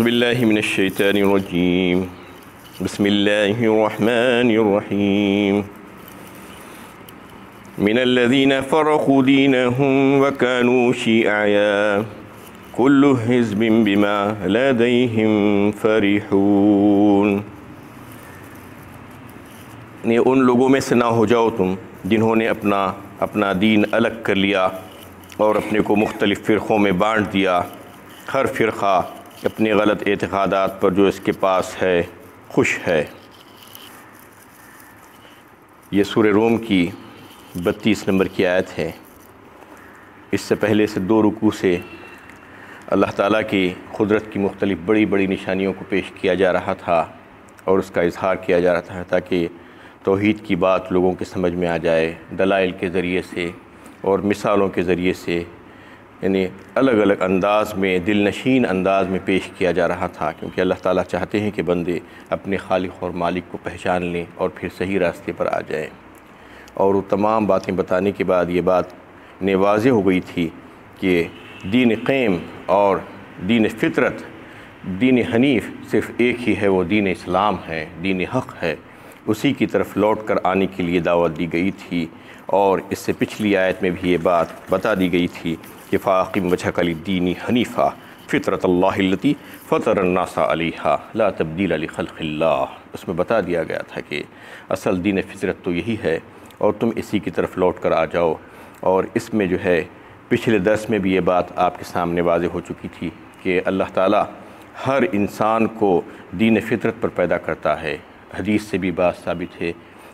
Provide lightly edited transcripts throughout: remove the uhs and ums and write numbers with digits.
باللہ من الشیطان الرجیم بسم اللہ الرحمن الرحیم من الذین فرقوا دینہم وکانوا شیعا کل حزب بما لدیہم فرحون۔ ان لوگوں میں سے نہ ہو جاؤ تم جنہوں نے اپنا دین الگ کر لیا اور اپنے کو مختلف فرقوں میں بانٹ دیا۔ ہر فرقہ اپنے غلط اعتقادات پر جو اس کے پاس ہے خوش ہے۔ یہ سورہ روم کی 32 نمبر کی آیت ہے۔ اس سے پہلے سے 2 رکوع سے اللہ تعالیٰ کی قدرت کی مختلف بڑی بڑی نشانیوں کو پیش کیا جا رہا تھا اور اس کا اظہار کیا جا رہا تھا تاکہ توحید کی بات لوگوں کے سمجھ میں آ جائے، دلائل کے ذریعے سے اور مثالوں کے ذریعے سے، یعنی الگ الگ انداز میں، دل نشین انداز میں پیش کیا جا رہا تھا، کیونکہ اللہ تعالیٰ چاہتے ہیں کہ بندے اپنے خالق اور مالک کو پہچان لیں اور پھر صحیح راستے پر آ جائیں۔ اور وہ تمام باتیں بتانے کے بعد یہ بات واضح ہو گئی تھی کہ دین قیم اور دین فطرت، دین حنیف صرف ایک ہی ہے، وہ دین اسلام ہے، دین حق ہے۔ اسی کی طرف لوٹ کر آنے کے لیے دعوت دی گئی تھی، اور اس سے پچھلی آیت میں بھی یہ بات بتا دی گئی تھی کہ فَأَقِمْ وَجْهَكَ لِلدِّينِ حَنِيفًا فِطْرَةَ اللَّهِ الَّتِي فَطَرَ النَّاسَ عَلَيْهَا لَا تَبْدِيلَ لِخَلْقِ اللَّهِ۔ اس میں بتا دیا گیا تھا کہ اصل دین فطرت تو یہی ہے اور تم اسی کی طرف لوٹ کر آ جاؤ۔ اور اس میں جو ہے پچھلے درس میں بھی یہ بات آپ کے سامنے واضح ہو چکی تھی کہ اللہ تعالیٰ ہر انسان کو دین فطرت پر پیدا کرتا ہے۔ حدیث سے بھی بات ثابت ہے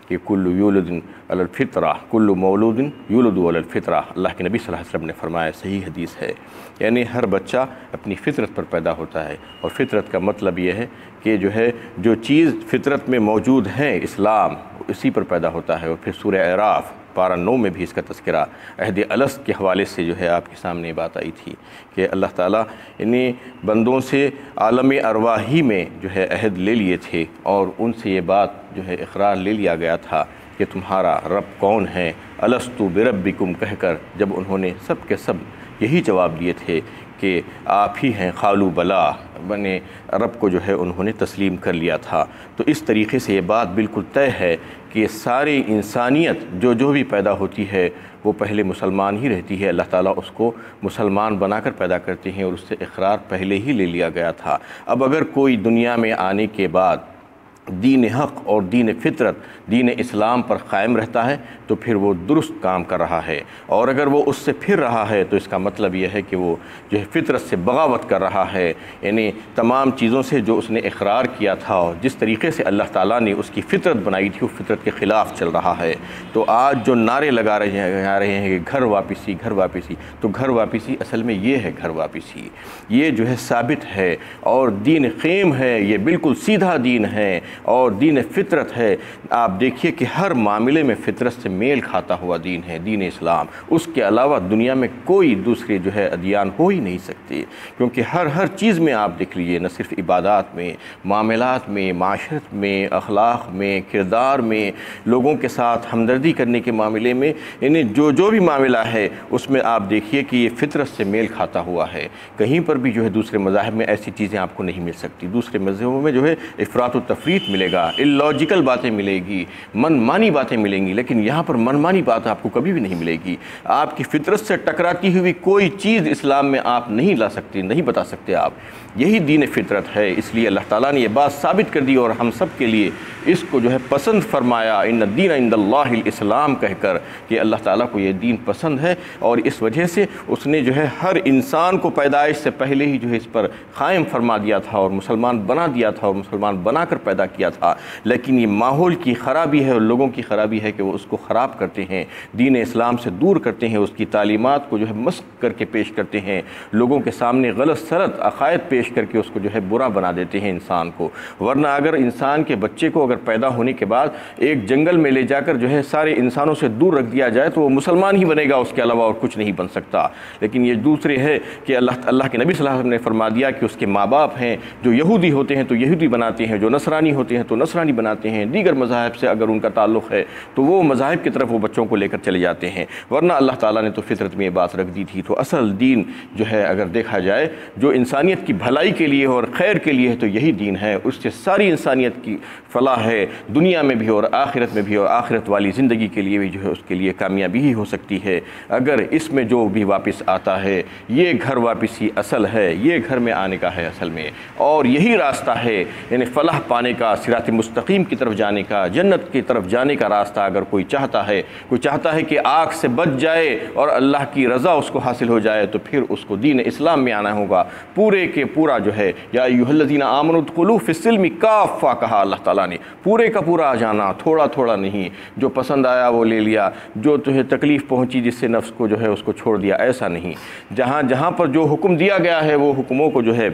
کہ کل یولد علی الفطرہ کل مولود یولد علی الفطرہ، اللہ کے نبی صلی اللہ علیہ وسلم نے فرمایا، صحیح حدیث ہے، یعنی ہر بچہ اپنی فطرت پر پیدا ہوتا ہے۔ اور فطرت کا مطلب یہ ہے کہ جو چیز فطرت میں موجود ہے، اسلام، اسی پر پیدا ہوتا ہے۔ اور پھر سورہ اعراف پارہ 9 میں بھی اس کا تذکرہ عہد الست کے حوالے سے جو ہے آپ کے سامنے بات آئی تھی کہ اللہ تعالیٰ انہیں بندوں سے عالم ارواحی میں جو ہے عہد لے لیے تھے، اور ان سے یہ بات جو ہے اقرار لے لیا گیا تھا کہ تمہارا رب کون ہے، الست بربکم کہہ کر جب انہوں نے سب کے سب یہی جواب دیے تھے کہ آپ ہی ہیں، قالوا بلا، بنے رب کو جو ہے انہوں نے تسلیم کر لیا تھا۔ تو اس طریقے سے یہ بات بالکل طے ہے کہ ساری انسانیت جو بھی پیدا ہوتی ہے وہ پہلے مسلمان ہی رہتی ہے۔ اللہ تعالیٰ اس کو مسلمان بنا کر پیدا کرتے ہیں، اور اس سے اقرار پہلے ہی لے لیا گیا تھا۔ اب اگر کوئی دنیا میں آنے کے بعد دین حق اور دین فطرت، دین اسلام پر قائم رہتا ہے تو پھر وہ درست کام کر رہا ہے، اور اگر وہ اس سے پھر رہا ہے تو اس کا مطلب یہ ہے کہ وہ جو ہے فطرت سے بغاوت کر رہا ہے، یعنی تمام چیزوں سے جو اس نے اقرار کیا تھا اور جس طریقے سے اللہ تعالیٰ نے اس کی فطرت بنائی تھی، وہ فطرت کے خلاف چل رہا ہے۔ تو آج جو نعرے لگا رہے ہیں کہ گھر واپسی، گھر واپسی، تو گھر واپسی اصل میں یہ ہے گھر واپسی، یہ جو ہے ثابت ہے، اور دین قیم ہے، یہ بالکل سیدھا دین ہے اور دین فطرت ہے۔ آپ دیکھیے کہ ہر معاملے میں فطرت سے میل کھاتا ہوا دین ہے دین اسلام۔ اس کے علاوہ دنیا میں کوئی دوسرے جو ہے ادیان ہو ہی نہیں سکتے، کیونکہ ہر چیز میں آپ دیکھ لیجئے، نہ صرف عبادات میں، معاملات میں، معاشرت میں، اخلاق میں، کردار میں، لوگوں کے ساتھ ہمدردی کرنے کے معاملے میں، یعنی جو بھی معاملہ ہے اس میں آپ دیکھیے کہ یہ فطرت سے میل کھاتا ہوا ہے۔ کہیں پر بھی جو ہے دوسرے مذاہب میں ایسی چیزیں آپ کو نہیں مل سکتی۔ دوسرے مذہبوں میں جو ہے افراط و تفریط ملے گا، اللاجیکل باتیں ملے گی، من مانی باتیں ملیں گی، لیکن یہاں پر من مانی بات آپ کو کبھی بھی نہیں ملے گی۔ آپ کی فطرت سے ٹکراتی ہوئی کوئی چیز اسلام میں آپ نہیں لا سکتے، نہیں بتا سکتے آپ۔ یہی دین فطرت ہے، اس لیے اللہ تعالیٰ نے یہ بات ثابت کر دی اور ہم سب کے لیے اس کو جو ہے پسند فرمایا، ان الدین عند اللہ الاسلام کہہ کر، کہ اللہ تعالیٰ کو یہ دین پسند ہے، اور اس وجہ سے اس نے جو ہے ہر انسان کو پیدائش سے پہلے ہی جو ہے اس پر قائم فرما دیا تھا اور مسلمان بنا دیا تھا اور مسلمان بنا کر پیدا کیا تھا۔ لیکن یہ ماحول کی خرابی ہے اور لوگوں کی خرابی ہے کہ وہ اس کو خراب کرتے ہیں، دین اسلام سے دور کرتے ہیں، اس کی تعلیمات کو جو ہے مسخ کر کے پیش کرتے ہیں، لوگوں کے سامنے غلط سلط عقائد پیش کر کے اس کو جو ہے برا بنا دیتے ہیں انسان کو۔ ورنہ اگر انسان کے بچے کو اگر پیدا ہونے کے بعد ایک جنگل میں لے جا کر جو ہے سارے انسانوں سے دور رکھ دیا جائے تو وہ مسلمان ہی بنے گا، اس کے علاوہ اور کچھ نہیں بن سکتا۔ لیکن یہ دوسرے ہے کہ اللہ کے نبی صلی اللہ علیہ وسلم نے فرما دیا کہ اس کے ماں باپ ہیں، جو یہودی ہوتے ہیں تو یہودی بناتے ہیں، جو نصرانی ہوتے ہیں تو نصرانی بناتے ہیں، دیگر مذاہب سے اگر ان کا تعلق ہے تو وہ مذاہب کی طرف وہ بچوں کو لے کر چلے جاتے ہیں، ورنہ اللہ تعالیٰ نے تو فطرت میں یہ بات رکھ دی تھی۔ تو اصل دین جو ہے اگر دیکھا جائے جو انسانیت کی بھلائی کے لیے اور خیر کے لیے ہے تو یہی دین ہے، اس سے ساری انسانیت کی فلاح ہے، دنیا میں بھی اور آخرت میں بھی، اور آخرت والی زندگی کے لیے بھی جو ہے اس کے لیے کامیابی ہی ہو سکتی ہے اگر اس میں جو بھی واپس آتا ہے یہ گھر واپسی اصل ہے، یہ گھر میں آنے کا ہے اصل میں، اور یہی راستہ ہے یعنی فلاح پانے کا، صراط مستقیم کی طرف جانے کا، جنت کی طرف جانے کا راستہ۔ اگر کوئی چاہتا ہے کہ آگ سے بچ جائے اور اللہ کی رضا اس کو حاصل ہو جائے تو پھر اس کو دین اسلام میں آنا ہوگا، پورے کے پورا جو ہے یا ایھا الذین آمنوا ادخلوا فی السلم کافہ کہا اللہ تعالیٰ نے، پورے کا پورا آ جانا، تھوڑا تھوڑا نہیں، جو پسند آیا وہ لے لیا، جو تجھے تکلیف پہنچی جس سے نفس کو جو ہے اس کو چھوڑ دیا، ایسا نہیں۔ جہاں جہاں پر جو حکم دیا گیا ہے وہ حکموں کو جو ہے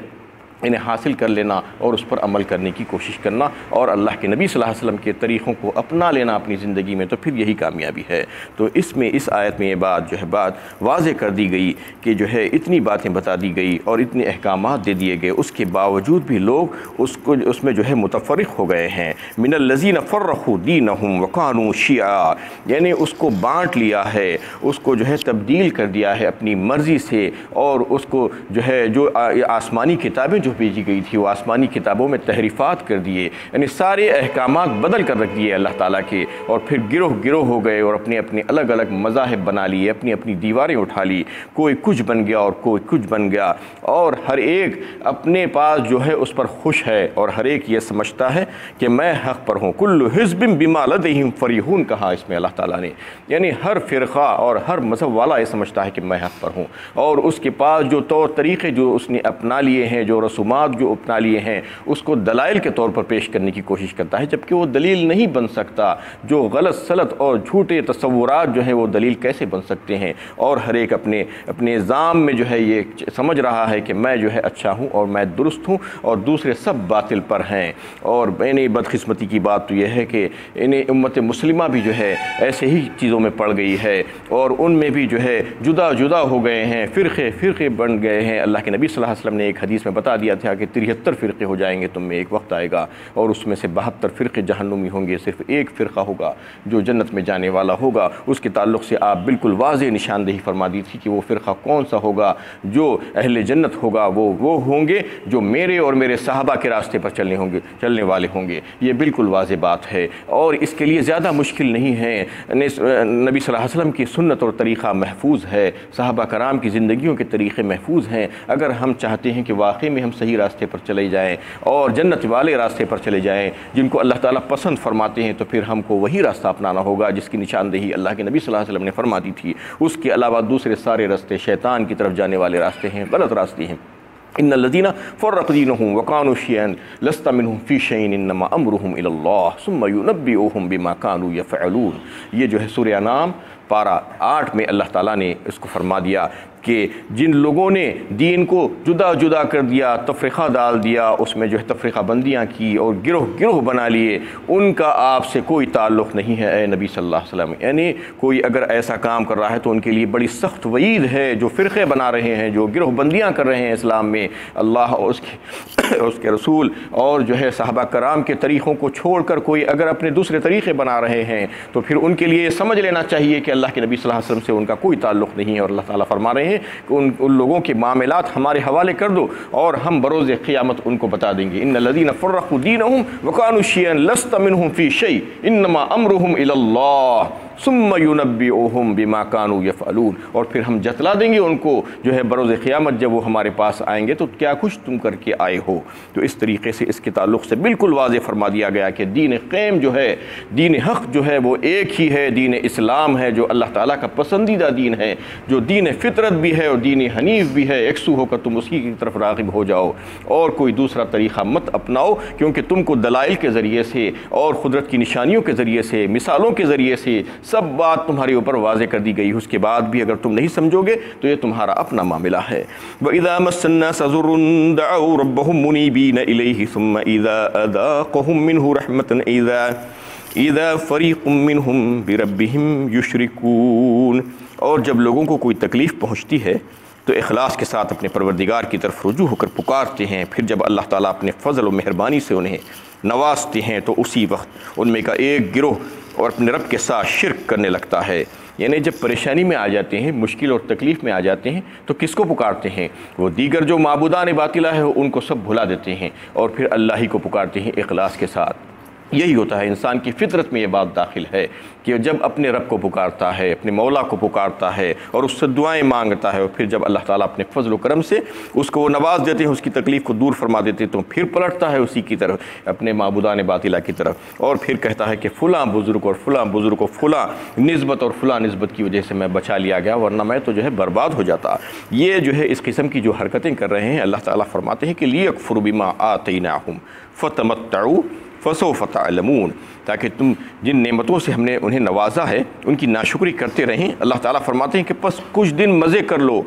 انہیں حاصل کر لینا اور اس پر عمل کرنے کی کوشش کرنا اور اللہ کے نبی صلی اللہ علیہ وسلم کے طریقوں کو اپنا لینا اپنی زندگی میں، تو پھر یہی کامیابی ہے۔ تو اس آیت میں یہ بات جو ہے بات واضح کر دی گئی کہ جو ہے اتنی باتیں بتا دی گئی اور اتنے احکامات دے دیے گئے، اس کے باوجود بھی لوگ اس میں جو ہے متفرق ہو گئے ہیں۔ من الذین فرقوا دینہم وکانوا شیعا، یعنی اس کو بانٹ لیا ہے، اس کو جو ہے تبدیل کر دیا ہے اپنی مرضی سے، اور اس کو جو ہے جو آسمانی کتابیں جو بھیجی گئی تھی وہ آسمانی کتابوں میں تحریفات کر دیے، یعنی سارے احکامات بدل کر رکھ دیے اللہ تعالیٰ کے، اور پھر گروہ ہو گئے اور اپنے اپنے الگ الگ مذاہب بنا لیے، اپنی اپنی دیواریں اٹھا لی، کوئی کچھ بن گیا اور کوئی کچھ بن گیا، اور ہر ایک اپنے پاس جو ہے اس پر خوش ہے، اور ہر ایک یہ سمجھتا ہے کہ میں حق پر ہوں۔ کل حزب بما لدیہم فریحون کہا اس میں اللہ تعالیٰ نے، یعنی ہر فرقہ اور ہر مذہب والا یہ سمجھتا ہے کہ میں حق پر ہوں، اور اس کے پاس جو طور طریقے جو اس نے اپنا لیے ہیں، جو رسومات جو اپنا لیے ہیں، اس کو دلائل کے طور پر پیش کرنے کی کوشش کرتا ہے، جبکہ وہ دلیل نہیں بن سکتا۔ جو غلط سلط اور جھوٹے تصورات جو ہیں وہ دلیل کیسے بن سکتے ہیں؟ اور ہر ایک اپنے نظام میں جو ہے یہ سمجھ رہا ہے کہ میں جو ہے اچھا ہوں اور میں درست ہوں اور دوسرے سب باطل پر ہیں۔ اور انہیں بدقسمتی کی بات تو یہ ہے کہ انہیں امت مسلمہ بھی جو ہے ایسے ہی چیزوں میں پڑ گئی ہے، اور ان میں بھی جو ہے جدا ہو گئے ہیں، فرقے بن گئے ہیں۔ اللہ کے نبی صلی اللہ علیہ وسلم نے ایک حدیث میں بتا دیا تھا کہ 73 فرقے ہو جائیں گے تم میں، ایک وقت آئے گا اور اس میں سے 72 فرقے جہنمی ہوں گے، صرف ایک فرقہ ہوگا جو جنت میں جانے والا ہوگا۔ اس کے تعلق سے آپ بالکل واضح نشاندہی فرما دی تھی کہ وہ فرقہ کون سا ہوگا، جو اہل جنت ہوگا وہ ہوں گے جو میرے اور میرے صحابہ کے راستے پر چلنے والے ہوں گے۔ یہ بالکل واضح بات ہے، اور اس کے لیے زیادہ مشکل نہیں ہے۔ نبی صلی اللہ علیہ وسلم کی سنت اور طریقہ محفوظ ہے، صحابہ کرام کی زندگیوں کے طریقے محفوظ ہیں۔ اگر ہم چاہتے ہیں کہ واقعی میں ہم صحیح راستے پر چلے جائیں اور جنت والے راستے پر چلے جائیں جن کو اللہ تعالیٰ پسند فرماتے ہیں، تو پھر ہم کو وہی راستہ اپنانا ہوگا جس کی نشاندہی اللہ کے نبی صلی اللہ علیہ وسلم نے فرما دی تھی۔ اس کے علاوہ دوسرے سارے راستے شیطان کی طرف جانے والے راستے ہیں، غلط راستے ہیں۔ ان الذین فرقوا دینہم وکانوا شیعا لست منہم فی شیء انما امرہم الی اللہ ثم ینبئہم بما کانوا یفعلون۔ یہ جو ہے سورہ انعام پارہ 8 میں اللہ تعالیٰ نے اس کو فرما دیا کہ جن لوگوں نے دین کو جدا کر دیا، تفریقہ ڈال دیا، اس میں جو ہے تفریقہ بندیاں کی اور گروہ بنا لیے، ان کا آپ سے کوئی تعلق نہیں ہے اے نبی صلی اللہ علیہ وسلم۔ یعنی کوئی اگر ایسا کام کر رہا ہے تو ان کے لیے بڑی سخت وعید ہے، جو فرقے بنا رہے ہیں، جو گروہ بندیاں کر رہے ہیں اسلام میں، اللہ اور اس کے رسول اور جو ہے صحابہ کرام کے طریقوں کو چھوڑ کر کوئی اگر اپنے دوسرے طریقے بنا رہے ہیں تو پھر ان کے لیے یہ سمجھ لینا چاہیے کہ اللہ کے نبی صلی اللہ علیہ وسلم سے ان کا کوئی تعلق نہیں ہے، اور اللہ تعالیٰ فرما رہے ہیں کہ ان لوگوں کے معاملات ہمارے حوالے کر دو اور ہم بروز قیامت ان کو بتا دیں گے۔ ان الذین فرقوا دینہم وکانوا شیعا لست منہم فی شیء انما امرہم الی اللہ ثم ینبئہم بما کانوا یفعلون، اور پھر ہم جتلا دیں گے ان کو جو ہے بروز قیامت جب وہ ہمارے پاس آئیں گے تو کیا کچھ تم کر کے آئے ہو۔ تو اس طریقے سے اس کے تعلق سے بالکل واضح فرما دیا گیا کہ دین قیم جو ہے، دین حق جو ہے وہ ایک ہی ہے، دین اسلام ہے جو اللہ تعالیٰ کا پسندیدہ دین ہے، جو دین فطرت بھی ہے اور دین حنیف بھی ہے، یکسو ہو کر تم اسی کی طرف راغب ہو جاؤ اور کوئی دوسرا طریقہ مت اپناؤ، کیونکہ تم کو دلائل کے ذریعے سے اور قدرت کی نشانیوں کے ذریعے سے، مثالوں کے ذریعے سے سب بات تمہارے اوپر واضح کر دی گئی، اس کے بعد بھی اگر تم نہیں سمجھو گے تو یہ تمہارا اپنا معاملہ ہے۔ وَإِذَا مَسَّ النَّاسَ ضُرٌّ دَعَوْا رَبَّهُمْ مُنِيبِينَ إِلَيْهِ ثُمَّ إِذَا أَذَاقَهُم مِّنْهُ رَحْمَةً إِذَا فَرِيقٌ مِّنْهُم بِرَبِّهِمْ يُشْرِكُونَ۔ اور جب لوگوں کو کوئی تکلیف پہنچتی ہے تو اخلاص کے ساتھ اپنے پروردگار کی طرف رجوع ہو کر پکارتے ہیں، پھر جب اللہ تعالیٰ اپنے فضل و مہربانی سے انہیں نوازتے ہیں تو اسی وقت ان میں کا ایک گروہ اور اپنے رب کے ساتھ شرک کرنے لگتا ہے۔ یعنی جب پریشانی میں آ جاتے ہیں، مشکل اور تکلیف میں آ جاتے ہیں تو کس کو پکارتے ہیں؟ وہ دیگر جو معبودان باطلہ ہے ان کو سب بھلا دیتے ہیں اور پھر اللہ ہی کو پکارتے ہیں اخلاص کے ساتھ۔ یہی ہوتا ہے، انسان کی فطرت میں یہ بات داخل ہے کہ جب اپنے رب کو پکارتا ہے، اپنے مولا کو پکارتا ہے اور اس سے دعائیں مانگتا ہے، اور پھر جب اللہ تعالیٰ اپنے فضل و کرم سے اس کو وہ نواز دیتے ہیں، اس کی تکلیف کو دور فرما دیتے ہیں، تو پھر پلٹتا ہے اسی کی طرف، اپنے معبودان باطلہ کی طرف، اور پھر کہتا ہے کہ فلاں بزرگ اور فلاں بزرگ کو فلاں نسبت اور فلاں نسبت کی وجہ سے میں بچا لیا گیا، ورنہ میں تو جو ہے برباد ہو جاتا۔ یہ جو ہے اس قسم کی جو حرکتیں کر رہے ہیں، اللہ تعالیٰ فرماتے ہیں کہ لِيَكْفُرُوا بِمَا آتَيْنَاهُمْ فَتَمَتَّعُوا فَسَوْفَ تَعْلَمُونَ، تاکہ تم جن نعمتوں سے ہم نے انہیں نوازا ہے ان کی ناشکری کرتے رہیں۔ اللہ تعالیٰ فرماتے ہیں کہ پس کچھ دن مزے کر لو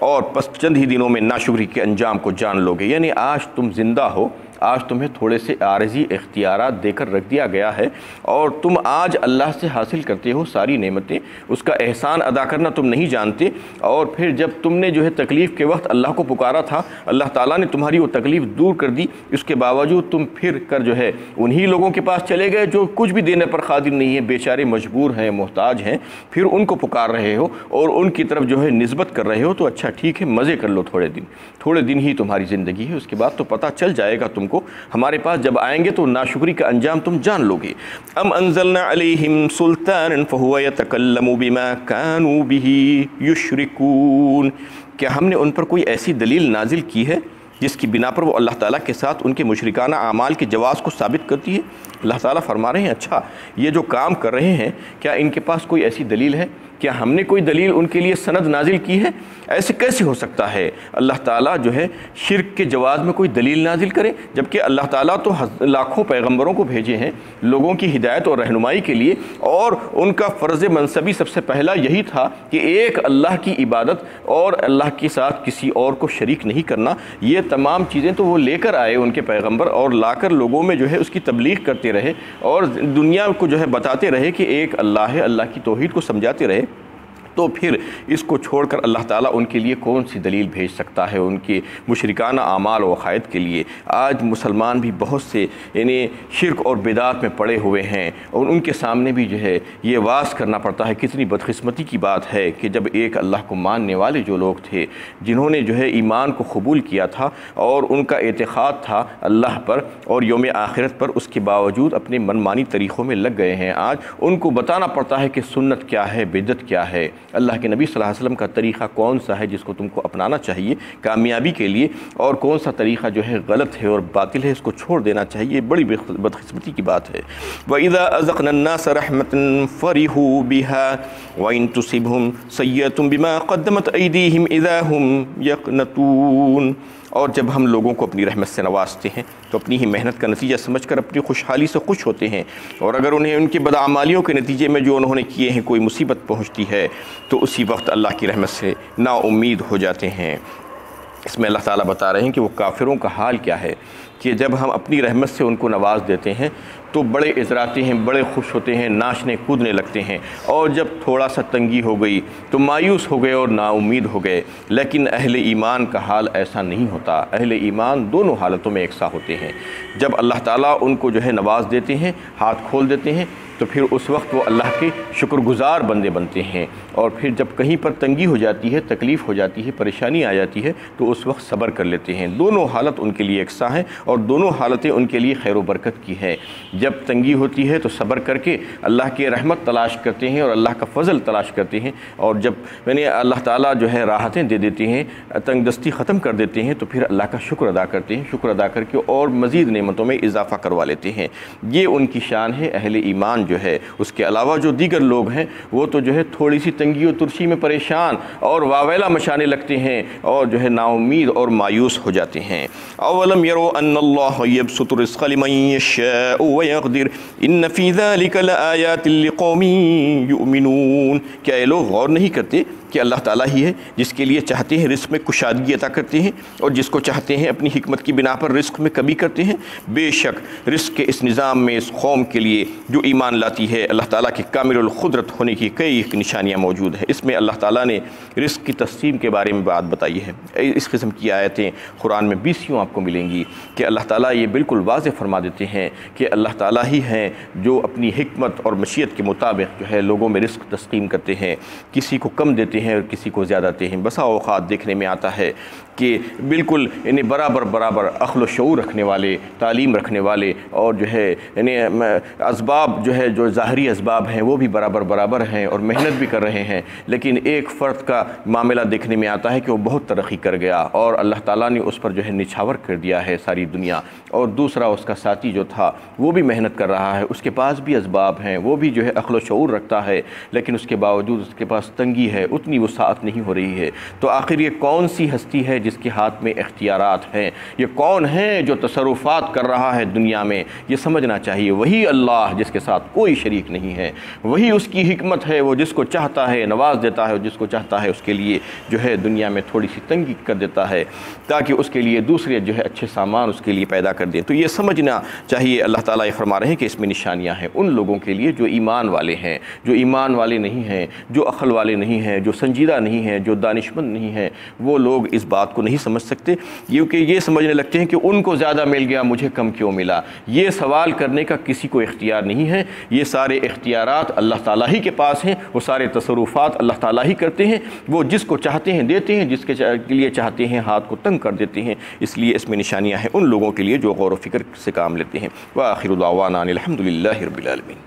اور پس چند ہی دنوں میں ناشکری کے انجام کو جان لو گے۔ یعنی آج تم زندہ ہو، آج تمہیں تھوڑے سے عارضی اختیارات دے کر رکھ دیا گیا ہے اور تم آج اللہ سے حاصل کرتے ہو ساری نعمتیں، اس کا احسان ادا کرنا تم نہیں جانتے، اور پھر جب تم نے جو ہے تکلیف کے وقت اللہ کو پکارا تھا، اللہ تعالیٰ نے تمہاری وہ تکلیف دور کر دی، اس کے باوجود تم پھر کر جو ہے انہی لوگوں کے پاس چلے گئے جو کچھ بھی دینے پر قادر نہیں ہیں، بیچارے مجبور ہیں، محتاج ہیں، پھر ان کو پکار رہے ہو اور ان کی طرف جو ہے نسبت کر رہے ہو۔ تو اچھا ٹھیک ہے، مزے کر لو، تھوڑے دن ہی تمہاری زندگی ہے، اس کے بعد تو پتہ چل جائے گا تم کو، ہمارے پاس جب آئیں گے تو ناشکری کا انجام تم جان لو گے۔ ام انزلنا علیہم سلطانا فہو یتکلم بما کانوا بہ یشرکون، کیا ہم نے ان پر کوئی ایسی دلیل نازل کی ہے جس کی بنا پر وہ اللہ تعالیٰ کے ساتھ ان کے مشرکانہ اعمال کے جواز کو ثابت کرتی ہے؟ اللہ تعالیٰ فرما رہے ہیں اچھا یہ جو کام کر رہے ہیں کیا ان کے پاس کوئی ایسی دلیل ہے؟ کیا ہم نے کوئی دلیل ان کے لیے سند نازل کی ہے؟ ایسے کیسے ہو سکتا ہے اللہ تعالیٰ جو ہے شرک کے جواز میں کوئی دلیل نازل کرے، جبکہ اللہ تعالیٰ تو لاکھوں پیغمبروں کو بھیجے ہیں لوگوں کی ہدایت اور رہنمائی کے لیے، اور ان کا فرض منصبی سب سے پہلا یہی تھا کہ ایک اللہ کی عبادت اور اللہ کے ساتھ کسی اور کو شریک نہیں کرنا۔ یہ تمام چیزیں تو وہ لے کر آئے ان کے پیغمبر، اور لا کر لوگوں میں جو ہے اس کی تبلیغ کرتے رہے اور دنیا کو جو ہے بتاتے رہے کہ ایک اللہ ہے، اللہ کی توحید کو سمجھاتے رہے۔ تو پھر اس کو چھوڑ کر اللہ تعالیٰ ان کے لیے کون سی دلیل بھیج سکتا ہے ان کے مشرکانہ اعمال و عقائد کے لیے؟ آج مسلمان بھی بہت سے یعنی شرک اور بدعات میں پڑے ہوئے ہیں، اور ان کے سامنے بھی جو ہے یہ واز کرنا پڑتا ہے۔ کتنی بدقسمتی کی بات ہے کہ جب ایک اللہ کو ماننے والے جو لوگ تھے، جنہوں نے جو ہے ایمان کو قبول کیا تھا اور ان کا اعتقاد تھا اللہ پر اور یوم آخرت پر، اس کے باوجود اپنے منمانی طریقوں میں لگ گئے ہیں۔ آج ان کو بتانا پڑتا ہے کہ سنت کیا ہے، بدعت کیا ہے، اللہ کے نبی صلی اللہ علیہ وسلم کا طریقہ کون سا ہے جس کو تم کو اپنانا چاہیے کامیابی کے لیے، اور کون سا طریقہ جو ہے غلط ہے اور باطل ہے، اس کو چھوڑ دینا چاہیے۔ یہ بڑی بدقسمتی کی بات ہے۔ وَإِذَا أَذَقْنَا النَّاسَ رَحْمَةً فَرِحُوا بِهَا وَإِن تُصِبْهُمْ سَيِّئَةٌ بِمَا قَدَّمَتْ أَيْدِيهِمْ إِذَا هُمْ يَقْنَطُونَ، اور جب ہم لوگوں کو اپنی رحمت سے نوازتے ہیں تو اپنی ہی محنت کا نتیجہ سمجھ کر اپنی خوشحالی سے خوش ہوتے ہیں، اور اگر انہیں ان کی بدعمالیوں کے نتیجے میں جو انہوں نے کیے ہیں کوئی مصیبت پہنچتی ہے تو اسی وقت اللہ کی رحمت سے نا امید ہو جاتے ہیں۔ اس میں اللہ تعالیٰ بتا رہے ہیں کہ وہ کافروں کا حال کیا ہے کہ جب ہم اپنی رحمت سے ان کو نواز دیتے ہیں تو بڑے اضراتے ہیں، بڑے خوش ہوتے ہیں، ناچنے کودنے لگتے ہیں، اور جب تھوڑا سا تنگی ہو گئی تو مایوس ہو گئے اور نا امید ہو گئے۔ لیکن اہل ایمان کا حال ایسا نہیں ہوتا۔ اہل ایمان دونوں حالتوں میں یکساں ہوتے ہیں۔ جب اللہ تعالیٰ ان کو جو ہے نواز دیتے ہیں، ہاتھ کھول دیتے ہیں، تو پھر اس وقت وہ اللہ کے شکر گزار بندے بنتے ہیں، اور پھر جب کہیں پر تنگی ہو جاتی ہے، تکلیف ہو جاتی ہے، پریشانی آ جاتی ہے تو اس وقت صبر کر لیتے ہیں۔ دونوں حالت ان کے لیے یکساں ہیں اور دونوں حالتیں ان کے لیے خیر و برکت کی ہیں۔ جب تنگی ہوتی ہے تو صبر کر کے اللہ کی رحمت تلاش کرتے ہیں اور اللہ کا فضل تلاش کرتے ہیں، اور جب یعنی اللہ تعالیٰ جو ہے راحتیں دے دیتے ہیں، تنگ دستی ختم کر دیتے ہیں، تو پھر اللہ کا شکر ادا کرتے ہیں، شکر ادا کر کے اور مزید نعمتوں میں اضافہ کروا لیتے ہیں۔ یہ ان کی شان ہے اہل ایمان جو ہے۔ اس کے علاوہ جو دیگر لوگ ہیں وہ تو جو ہے تھوڑی سی تنگی و ترشی میں پریشان اور واویلا مچانے لگتے ہیں اور جو ہے نا امید اور مایوس ہو جاتے ہیں۔ اولم یروا ان اللہ یبسط الرزق لمن یشاء ویقدر ان فی ذلک لآیات لقوم یؤمنون، کیا یہ لوگ غور نہیں کرتے کہ کہ اللہ تعالیٰ ہی ہے جس کے لیے چاہتے ہیں رزق میں کشادگی عطا کرتے ہیں، اور جس کو چاہتے ہیں اپنی حکمت کی بنا پر رزق میں کمی کرتے ہیں۔ بے شک رزق کے اس نظام میں اس قوم کے لیے جو ایمان لاتی ہے اللہ تعالیٰ کی کامل القدرت ہونے کی کئی نشانیاں موجود ہیں۔ اس میں اللہ تعالیٰ نے رزق کی تقسیم کے بارے میں بات بتائی ہے۔ اس قسم کی آیتیں قرآن میں 20 آپ کو ملیں گی کہ اللہ تعالیٰ یہ بالکل واضح فرما دیتے ہیں کہ اللہ تعالیٰ ہی ہیں جو اپنی حکمت اور مشیت کے مطابق جو ہے لوگوں میں رزق تقسیم کرتے ہیں، کسی کو کم دیتے ہیں اور کسی کو زیادہ دیتے ہیں۔ بسا اوقات دیکھنے میں آتا ہے کہ بالکل یعنی برابر عقل و شعور رکھنے والے، تعلیم رکھنے والے، اور جو ہے یعنی اسباب جو ہے جو ظاہری اسباب ہیں وہ بھی برابر ہیں اور محنت بھی کر رہے ہیں، لیکن ایک فرد کا معاملہ دیکھنے میں آتا ہے کہ وہ بہت ترقی کر گیا اور اللہ تعالیٰ نے اس پر جو ہے نچھاور کر دیا ہے ساری دنیا، اور دوسرا اس کا ساتھی جو تھا وہ بھی محنت کر رہا ہے، اس کے پاس بھی اسباب ہیں، وہ بھی جو ہے عقل و شعور رکھتا ہے، لیکن اس کے باوجود اس کے پاس تنگی ہے، اتنی وسعت نہیں ہو رہی ہے۔ تو آخر یہ کون سی ہستی ہے جس کے ہاتھ میں اختیارات ہیں؟ یہ کون ہے جو تصرفات کر رہا ہے دنیا میں؟ یہ سمجھنا چاہیے وہی اللہ جس کے ساتھ کوئی شریک نہیں ہے، وہی اس کی حکمت ہے، وہ جس کو چاہتا ہے نواز دیتا ہے، اور جس کو چاہتا ہے اس کے لیے جو ہے دنیا میں تھوڑی سی تنگی کر دیتا ہے تاکہ اس کے لیے دوسرے جو ہے اچھے سامان اس کے لیے پیدا کر دیں۔ تو یہ سمجھنا چاہیے اللہ تعالیٰ یہ فرما رہے ہیں کہ اس میں نشانیاں ہیں ان لوگوں کے لیے جو ایمان والے ہیں۔ جو ایمان والے نہیں ہیں، جو عقل والے نہیں ہیں، جو سنجیدہ نہیں ہیں، جو دانشمند نہیں ہیں، وہ لوگ اس بات کو نہیں سمجھ سکتے، کیونکہ یہ سمجھنے لگتے ہیں کہ ان کو زیادہ مل گیا مجھے کم کیوں ملا۔ یہ سوال کرنے کا کسی کو اختیار نہیں ہے، یہ سارے اختیارات اللہ تعالیٰ ہی کے پاس ہیں، وہ سارے تصرفات اللہ تعالیٰ ہی کرتے ہیں، وہ جس کو چاہتے ہیں دیتے ہیں، جس کے لیے چاہتے ہیں ہاتھ کو تنگ کر دیتے ہیں۔ اس لیے اس میں نشانیاں ہیں ان لوگوں کے لیے جو غور و فکر سے کام لیتے ہیں۔ وآخر دعوانا الحمد للہ رب العالمین۔